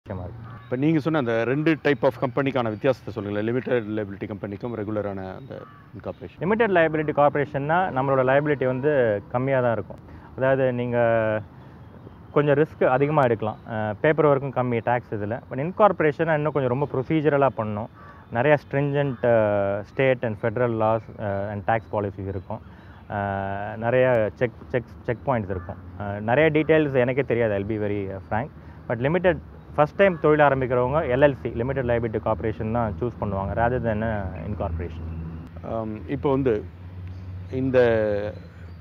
விஷயமா இருக்குது. இப்போ நீங்கள் சொன்ன அந்த 2 டைப் ஆஃப் கம்பெனிக்கான வித்தியாசத்தை சொல்லுங்கள். லிமிடெட் லைபிலிட்டி கம்பெனிக்கும் ரெகுலரான அந்த இன்கார்பரேஷன். லிமிடெட் லைபிலிட்டி கார்பரேஷன்னா நம்மளோட லைபிலிட்டி வந்து கம்மியாக தான் இருக்கும். அதாவது நீங்கள் கொஞ்சம் ரிஸ்க் அதிகமாக எடுக்கலாம், பேப்பர் ஒர்க்கும் கம்மி, டேக்ஸ் இதில். பட் இன்கார்பரேஷனாக இன்னும் கொஞ்சம் ரொம்ப ப்ரொசீஜரலாக பண்ணணும். நிறைய stringent state and federal laws and tax policies இருக்கும். நிறைய செக் பாயிண்ட்ஸ் இருக்கும். நிறைய டீட்டெயில்ஸ் எனக்கே தெரியாது, I'll be very frank. But limited first time தொழில் ஆரம்பிக்கிறவங்க எல்எல்சி லிமிடெட் லைபிலிட்டி கார்பரேஷன் தான் சூஸ் பண்ணுவாங்க, ரேதர் தென் இன்கார்பரேஷன். இப்போ வந்து இந்த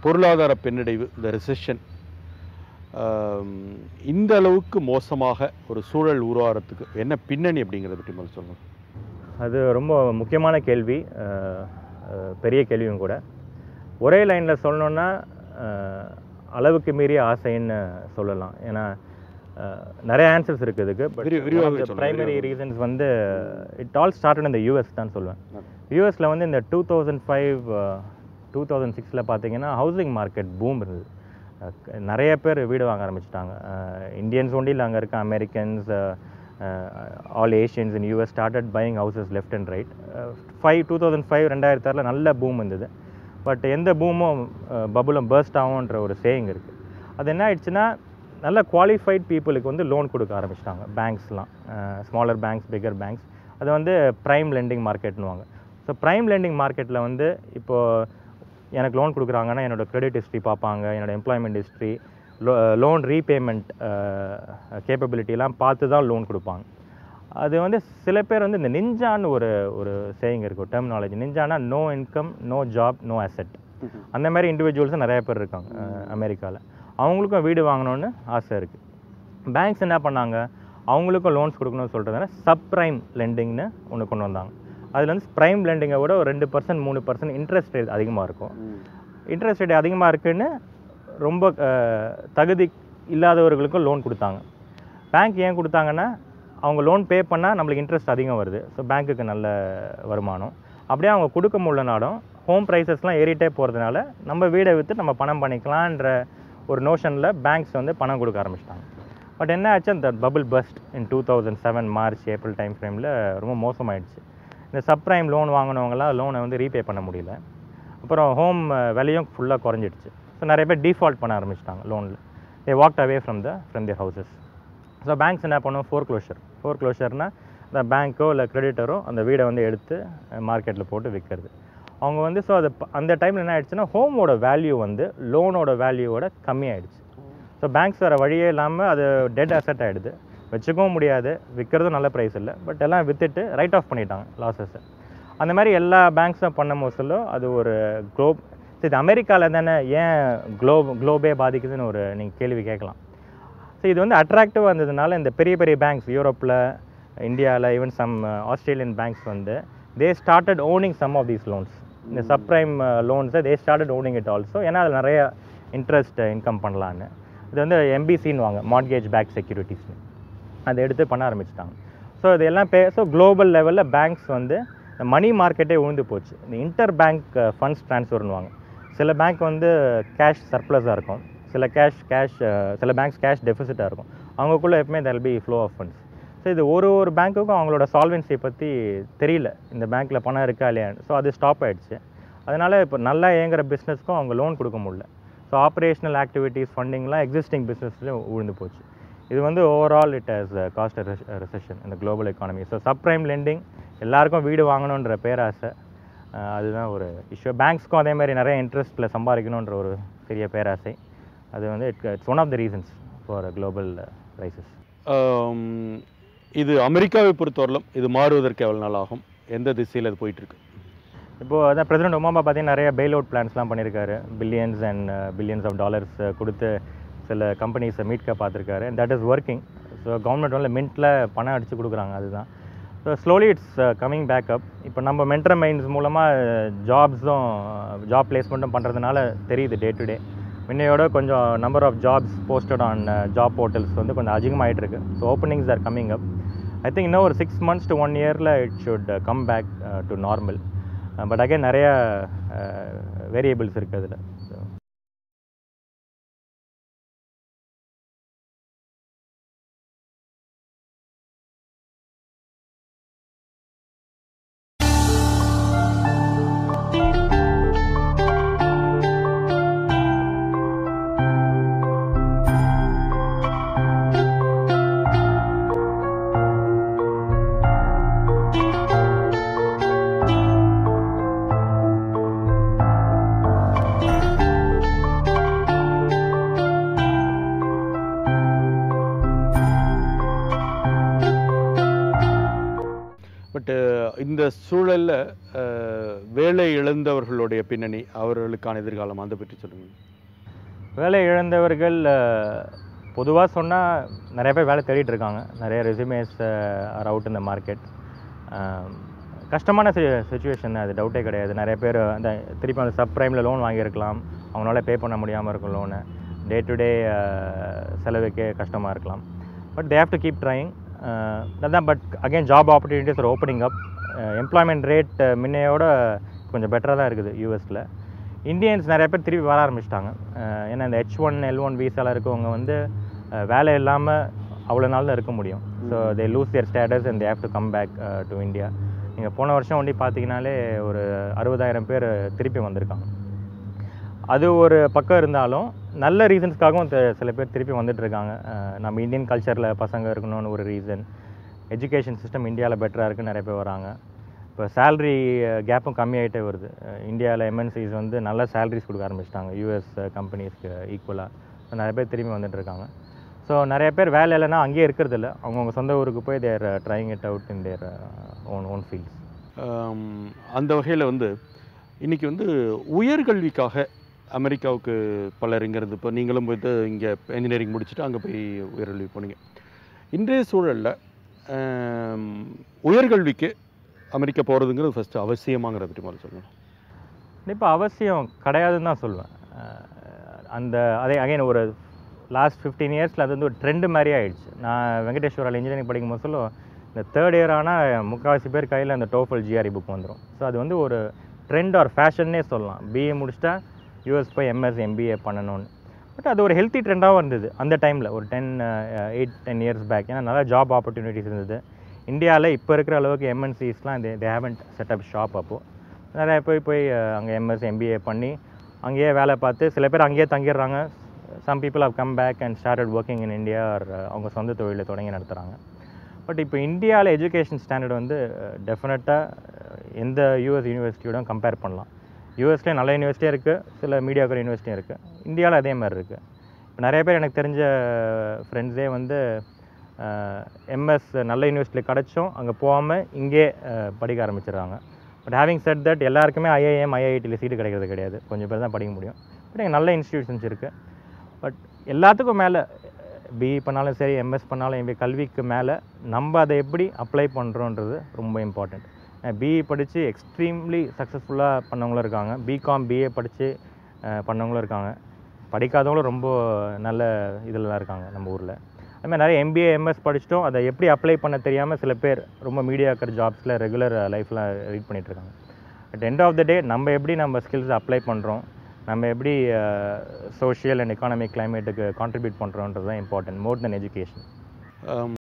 பொருளாதார பின்னடைவு, இந்த ரிசெஷன் இந்த அளவுக்கு மோசமாக ஒரு சூழல் உருவாகிறதுக்கு என்ன பின்னணி அப்படிங்கிறத பற்றி முதல்ல சொல்லுங்கள். அது ரொம்ப முக்கியமான கேள்வி, பெரிய கேள்வியும் கூட. ஒரே லைனில் சொல்லணுன்னா அளவுக்கு மீறிய ஆசைன்னு சொல்லலாம். ஏன்னா நிறைய ஆன்சர்ஸ் இருக்குது இதுக்கு. பட் ப்ரைமரி ரீசன்ஸ் வந்து இட் ஆல் ஸ்டார்டட் இந்த யூஎஸ் தான் சொல்லுவேன். யூஎஸில் வந்து இந்த 2005 2006 பார்த்தீங்கன்னா ஹவுசிங் மார்க்கெட் பூம் இருந்தது. நிறைய பேர் வீடு வாங்க ஆரம்பிச்சிட்டாங்க. இந்தியன்ஸ் ஒன்லி இல்லை, அங்கே இருக்க Americans, all Asians in US started buying houses left and right. 2005 2006 நல்ல பூம் இருந்தது. பட் எந்த பூமும் பபுளும் பர்ஸ்ட் ஆகும்ன்ற ஒரு சேயிங் இருக்குது. அது என்ன ஆயிடுச்சுன்னா, நல்ல குவாலிஃபைட் பீப்புளுக்கு வந்து லோன் கொடுக்க ஆரம்பிச்சிட்டாங்க பேங்க்ஸ்லாம், ஸ்மாலர் பேங்க்ஸ், பிகர் பேங்க்ஸ். அது வந்து ப்ரைம் லெண்டிங் மார்க்கெட்னுவாங்க. ஸோ ப்ரைம் லெண்டிங் மார்க்கெட்டில் வந்து இப்போது எனக்கு லோன் கொடுக்குறாங்கன்னா என்னோடய கிரெடிட் ஹிஸ்ட்ரி பார்ப்பாங்க, என்னோடய எம்ப்ளாய்மெண்ட் ஹிஸ்ட்ரி, லோன் ரீபேமெண்ட் கேப்பபிலிட்டிலாம் பார்த்து தான் லோன் கொடுப்பாங்க. அது வந்து சில பேர் வந்து இந்த நிஞ்சான்னு ஒரு சேயிங் இருக்குது, டெர்மினாலஜி. நிஞ்சானா no income, no job, no asset. அந்த மாதிரி இண்டிவிஜுவல்ஸும் நிறைய பேர் இருக்காங்க அமெரிக்காவில். அவங்களுக்கும் வீடு வாங்கணுன்னு ஆசை இருக்குது. பேங்க்ஸ் என்ன பண்ணாங்க, அவங்களுக்கும் லோன்ஸ் கொடுக்கணும்னு சொல்கிறதுனால சப்ரைம் லெண்டிங்னு ஒன்று கொண்டு வந்தாங்க. அதில் வந்து ப்ரைம் லெண்டிங்கை விட ஒரு 2% 3% இன்ட்ரெஸ்ட் ரேட் அதிகமாக இருக்கும். இன்ட்ரெஸ்ட் ரேட் அதிகமாக இருக்குன்னு ரொம்ப தகுதி இல்லாதவர்களுக்கும் லோன் கொடுத்தாங்க. பேங்க் ஏன் கொடுத்தாங்கன்னா, அவங்க லோன் பே பண்ணால் நம்மளுக்கு இன்ட்ரெஸ்ட் அதிகம் வருது, ஸோ பேங்க்குக்கு நல்ல வருமானம். அப்படியே அவங்க கொடுக்க முடியலனாலும் ஹோம் ப்ரைஸஸ்லாம் ஏறிட்டே போகிறதுனால நம்ம வீடை விற்று நம்ம பணம் பண்ணிக்கலான்ற ஒரு நோஷனில் பேங்க்ஸ் வந்து பணம் கொடுக்க ஆரம்பிச்சிட்டாங்க. பட் என்ன ஆச்சு, அந்த bubble first in 2007 March April time ஃப்ரேமில் ரொம்ப மோசமாயிடுச்சு. இந்த சப்ரைம் லோன் வாங்கினவங்களாம் லோனை வந்து ரீபே பண்ண முடியல. அப்புறம் ஹோம் விலையும் ஃபுல்லாக குறைஞ்சிடுச்சு. ஸோ நிறைய பேர் டிஃபால்ட் பண்ண ஆரம்பிச்சிட்டாங்க லோனில். They walked away from their houses. So banks என்ன பண்ணுவோம், ஃபோர்க்ளோஷர்னால் இந்த பேங்க்கோ இல்லை கிரெடிட்டரோ அந்த வீடை வந்து எடுத்து மார்க்கெட்டில் போட்டு விற்கிறது. அவங்க வந்து ஸோ அது அந்த டைமில் என்ன ஆகிடுச்சுன்னா, ஹோமோட வேல்யூ வந்து லோனோட வேல்யூவோட கம்மியாயிடுச்சு. ஸோ பேங்க்ஸ் வேறு வழியே இல்லாமல் அது டெட் அசெட் ஆகிடுது, வச்சுக்கவும் முடியாது, விற்கிறதும் நல்ல ப்ரைஸ் இல்லை. பட் எல்லாம் விற்றுட்டு ரைட் ஆஃப் பண்ணிட்டாங்க லாஸஸை. அந்த மாதிரி எல்லா பேங்க்ஸும் பண்ண மோஸ்ட்லோ அது ஒரு இது அமெரிக்காவில் தானே, ஏன் குளோபே பாதிக்குதுன்னு ஒரு நீங்கள் கேள்வி கேட்கலாம். ஸோ இது வந்து அட்ராக்டிவாக இருந்ததுனால இந்த பெரிய பெரிய பேங்க்ஸ் யூரோப்பில், இந்தியாவில், ஈவன் சம் ஆஸ்திரேலியன் பேங்க்ஸ் வந்து they started owning some of these loans. இந்த சப்ரைம் லோன்ஸை they started owning it also. ஏன்னா அதில் நிறைய இன்ட்ரெஸ்ட் இன்கம் பண்ணலான்னு. இது வந்து எம்பிசின்னு வாங்க, மார்ட்கேஜ் பேக் செக்யூரிட்டிஸ்னு, அதை எடுத்து பண்ண ஆரம்பிச்சிட்டாங்க. ஸோ இதெல்லாம் ஸோ குளோபல் லெவலில் பேங்க்ஸ் வந்து மணி மார்க்கெட்டே உழுந்து போச்சு. இந்த இன்டர் பேங்க் ஃபண்ட்ஸ் ட்ரான்ஸ்ஃபர்னுவாங்க. சில பேங்க் வந்து கேஷ் சர்ப்ளஸாக இருக்கும், சில சில பேங்க்ஸ் கேஷ் டெஃபிசிட்டாக இருக்கும். அவங்களுக்குள்ளே எப்பவுமே there will be flow of funds. So இது ஒரு பேங்க்குக்கும் அவங்களோட சால்வென்சியை பற்றி தெரியல, இந்த பேங்க்கில் பணம் இருக்கா இல்லையான்னு. ஸோ அது ஸ்டாப் ஆகிடுச்சு. அதனால் இப்போ நல்லா இயங்குகிற பிஸ்னஸ்க்கும் அவங்க லோன் கொடுக்க முடியல. ஸோ ஆப்ரேஷனல் ஆக்டிவிட்டீஸ் ஃபண்டிங்லாம் எக்ஸிஸ்டிங் பிஸ்னஸ்லேயும் விழுந்து போச்சு. இது வந்து overall it has cost recession இந்த global economy. So subprime lending, எல்லாருக்கும் வீடு வாங்கணுன்ற பேராசை, அதுதான் ஒரு இஷ்யூ. பேங்க்ஸ்க்கும் அதே மாதிரி நிறைய இன்ட்ரெஸ்ட்டில் சம்பாதிக்கணுன்ற ஒரு பெரிய பேராசை. அது வந்து it's one of the reasons for global rises. இது அமெரிக்காவை பொறுத்தவரையிலும் இது மாறுவதற்கு எவ்வளோ நாள் ஆகும், எந்த திசையில் அது போயிட்டுருக்கு? இப்போது அதான் பிரசிடென்ட் ஒபாமா பார்த்தீங்கன்னா நிறைய பெயில் அவுட் பிளான்ஸ்லாம் பண்ணியிருக்காரு. Billions and billions of dollars கொடுத்து சில கம்பெனிஸை மீட்க பார்த்துருக்காரு. That is working. So government வந்து மின்ட்டில் பணம் அடித்து கொடுக்குறாங்க, அதுதான். So slowly it's coming back up. இப்போ நம்ம மென்டர் மைண்ட்ஸ் மூலமாக ஜாப் பிளேஸ்மெண்ட்டும் பண்ணுறதுனால தெரியுது டே டு டே. முன்னையோட கொஞ்சம் number of jobs posted on job portals வந்து கொஞ்சம் அதிகமாகிட்டு இருக்கு. So openings are coming up. I think இன்னும் ஒரு 6 months to 1 year it should come back to normal. But again நிறைய வேரியபிள்ஸ் இருக்குது அதில். பட்டு இந்த சூழலில் வேலை இழந்தவர்களுடைய பின்னணி, அவர்களுக்கான எதிர்காலம் அதை பற்றி சொல்லுங்கள். வேலை இழந்தவர்கள் பொதுவாக சொன்னால் நிறைய பேர் வேலை தேடிட்டு இருக்காங்க. நிறைய resumes are out in the market. கஷ்டமான சுச்சுவேஷன், அது டவுட்டே கிடையாது. நிறைய பேர் அந்த திருப்பி அந்த சப்ரைமில் லோன் வாங்கியிருக்கலாம், அவங்களால பே பண்ண முடியாமல் இருக்கும் லோனு. டே டு டே செலவுக்கே கஷ்டமாக இருக்கலாம். But they have to keep trying. அதான். But again job opportunities are opening up. Employment rate முன்னையோட கொஞ்சம் பெட்டராக தான் இருக்குது யூஎஸில். இந்தியன்ஸ் நிறைய பேர் திருப்பி வர ஆரம்பிச்சிட்டாங்க. ஏன்னா இந்த H1 L1 வீசாவில் இருக்கவங்க வந்து வேலை இல்லாமல் அவ்வளோ நாள் தான் இருக்க முடியும். So they lose their status and they have to come back to India. நீங்கள் போன வருஷம் ஒண்டி பார்த்தீங்கனாலே ஒரு 60,000 பேர் திருப்பி வந்திருக்காங்க. அது ஒரு பக்கம் இருந்தாலும் நல்ல ரீசன்ஸ்க்காகவும் சில பேர் திருப்பி வந்துட்டுருக்காங்க. நம்ம இந்தியன் கல்ச்சரில் பசங்க இருக்கணும்னு ஒரு ரீசன். எஜுகேஷன் சிஸ்டம் இந்தியாவில் பெட்டராக இருக்குன்னு நிறைய பேர் வராங்க. இப்போ சேல்ரி கேப்பும் கம்மியாகிட்டே வருது. இந்தியாவில் எம்என்சிஸ் வந்து நல்ல சேலரிஸ் கொடுக்க ஆரம்பிச்சிட்டாங்க யூஎஸ் கம்பெனிஸ்க்கு ஈக்குவலாக. நிறைய பேர் திரும்பி வந்துட்டுருக்காங்க. ஸோ நிறைய பேர் வேலை இல்லைன்னா அங்கேயே இருக்கிறதில்ல, அவங்கவுங்க சொந்த ஊருக்கு போய் தேர் trying it out in their own fields. அந்த வகையில் வந்து இன்றைக்கி வந்து உயர்கல்விக்காக அமெரிக்காவுக்கு பலருங்கிறது, இப்போ நீங்களும் போய்ட்டு இங்கே இன்ஜினியரிங் முடிச்சுட்டு அங்கே போய் உயர்கல்வி போனீங்க. இன்றைய சூழலில் உயர்கல்விக்கு அமெரிக்கா போகிறதுங்கிறது ஃபஸ்ட்டு அவசியமாங்கிறத பற்றி மாதிரி சொல்லணும். கண்டிப்பாக அவசியம் கிடையாதுன்னு தான் சொல்லுவேன். அதே அகைன் ஒரு லாஸ்ட் 15 இயர்ஸில் அது வந்து ஒரு ட்ரெண்டு மாதிரி ஆகிடுச்சு. நான் வெங்கடேஸ்வரால் இன்ஜினியரிங் படிக்கும் போது சொல்லுவோம், இந்த தேர்ட் இயர் ஆனால் முக்கால்வாசி பேர் கையில் அந்த டோஃபல் GRE புக் வந்துடும். ஸோ அது வந்து ஒரு ட்ரெண்ட் ஆர் ஃபேஷன்னே சொல்லலாம். பிஏ முடிச்சிட்டா யூஎஸ் போய் எம்எஸ் MBA பண்ணணும்னு. பட் அது ஒரு ஹெல்த்தி ட்ரெண்டாகவும் இருந்தது அந்த டைமில், ஒரு 8-10 இயர்ஸ் பேக். ஏன்னா நல்லா ஜாப் ஆப்பர்ச்சுனிட்டிஸ் இருந்தது. இந்தியாவில் இப்போ இருக்கிற அளவுக்கு எம்என்சிஸ்லாம் தே ஹேவன்ட் செட்டப் ஷாப். அப்போது நிறைய போய் அங்கே எம்எஸ் MBA பண்ணி அங்கேயே வேலை பார்த்து சில பேர் அங்கேயே தங்கிடுறாங்க. Some people have come back and started working in India. அவங்க சொந்த தொழிலை தொடங்கி நடத்துகிறாங்க. பட் இப்போ இந்தியாவில் எஜுகேஷன் ஸ்டாண்டர்ட் வந்து டெஃபினட்டாக எந்த யூஎஸ் யூனிவர்சிட்டியோட கம்பேர் பண்ணலாம். யூஎஸ்லேயே நல்ல யூனிவர்சிட்டியும் இருக்குது, சில மீடியாக்கர் யூனிவர்சிட்டியும் இருக்குது. இந்தியாவில் அதே மாதிரி இருக்குது. இப்போ நிறைய பேர் எனக்கு தெரிஞ்ச ஃப்ரெண்ட்ஸே வந்து எம்எஸ் நல்ல யூனிவர்சிட்டியில் கிடச்சும் அங்கே போகாமல் இங்கே படிக்க ஆரம்பிச்சிடுறாங்க. பட் ஹேவிங் செட் தட் எல்லாருக்குமே IIM IITயில் சீட்டு கிடைக்கிறது கிடையாது. கொஞ்சம் பேர் தான் படிக்க முடியும். பட் இங்கே நல்ல இன்ஸ்டிடியூஷன்ஸ் இருக்குது. பட் எல்லாத்துக்கும் மேலே பிஇ பண்ணாலும் சரி, எம்எஸ் பண்ணாலும் MBA, கல்விக்கு மேலே நம்ம அதை எப்படி அப்ளை பண்ணுறோன்றது ரொம்ப இம்பார்ட்டண்ட். பிஇ படித்து எக்ஸ்ட்ரீம்லி சக்ஸஸ்ஃபுல்லாக பண்ணவங்களும் இருக்காங்க. பிகாம் BA படித்து பண்ணவங்களும் இருக்காங்க. படிக்காதவங்களும் ரொம்ப நல்ல இதெல்லாம் இருக்காங்க நம்ம ஊரில். அதுமாதிரி நிறைய MBA MS படிச்சிட்டோம், அதை எப்படி அப்ளை பண்ண தெரியாமல் சில பேர் ரொம்ப மீடியாக்கர் ஜாப்ஸில் ரெகுலர் லைஃப்பில் ரீட் பண்ணிகிட்ருக்காங்க. அட் எண்ட் ஆஃப் த டே நம்ம எப்படி நம்ம ஸ்கில்ஸை அப்ளை பண்ணுறோம், நம்ம எப்படி சோஷியல் அண்ட் எக்கானமிக் கிளைமேட்டுக்கு கான்ட்ரிபியூட் பண்ணுறோன்றது தான் இம்பார்ட்டன்ட், மோர் தென் எஜுகேஷன்.